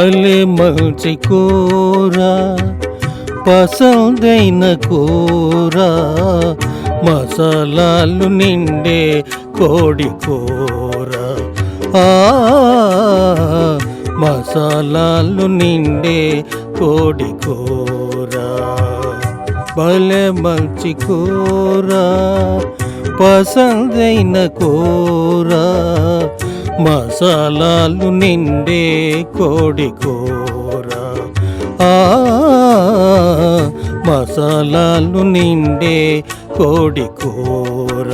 భలే మంచి కూర, పసందైన కూర, మసాలాలు నిండే కోడి కూర. మసాలాలు నిండే కోడి కూర. భలే మంచి కూర, పసందైన కూర, మసాలాలు నిండే కోడి కూర. మసాలాలు నిండే కోడి కూర.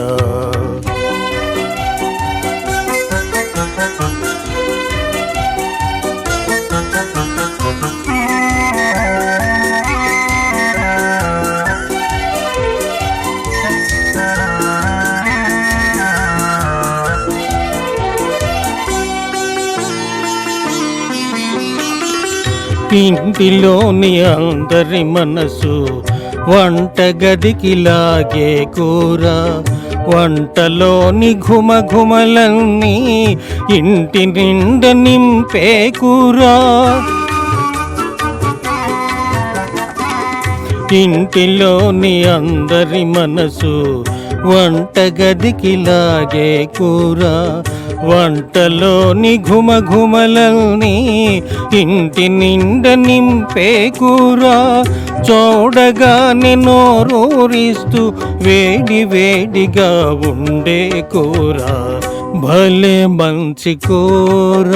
ఇంటిలోని అందరి మనసు వంటగదికి లాగే కూర. వంటలోని ఘుమఘుమలన్నీ ఇంటి నిండ నింపే కూర. ఇంటిలోని అందరి మనసు వంటగదికి లాగే కూర. వంటలోని ఘుమఘుమలన్నీ ఇంటి నిండ నింపే కూర. చూడగానే నోరూరిస్తూ వేడి వేడిగా ఉండే కూర. భలే మంచి కూర,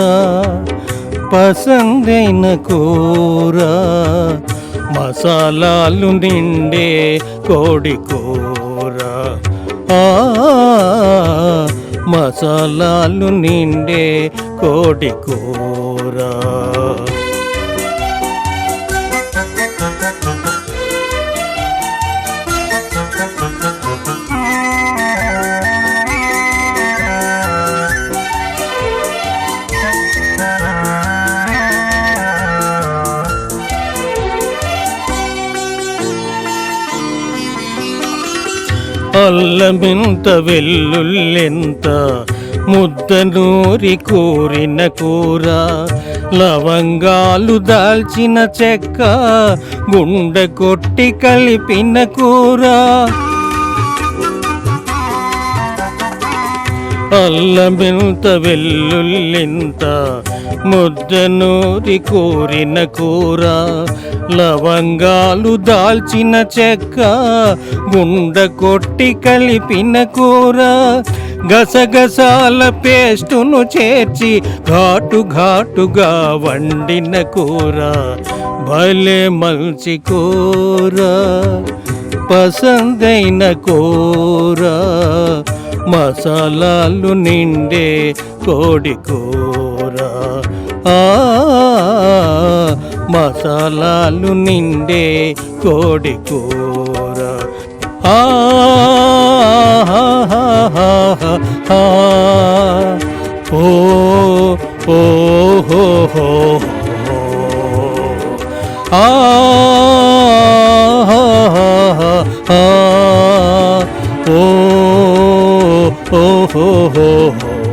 పసందైన కూర, మసాలాలు నిండే కోడి కూర. మసాలాలు నిండే కోడి కూర. అల్లమెంత వెల్లుల్లెంత ముద్ద నూరి కూరిన కూర. లవంగాలు దాల్చిన చెక్క గుండె కొట్టి కలిపిన కూర. అల్లమెంత వెల్లుల్లెంత ముద్ద నూరి కూరిన కూర. లవంగాలు దాల్చిన చెక్క గుండె కొట్టి కలిపిన కూర. గసగసాల పేస్టును చేర్చి ఘాటు ఘాటుగా వండిన కూర. భలే మంచి కూర, పసందైన కూర, మసాలాలు నిండే కోడి కూర. మసాలాలు నిండే కోడి కూర. ఓ ఓ హో హో ఓ ఓ హో హో.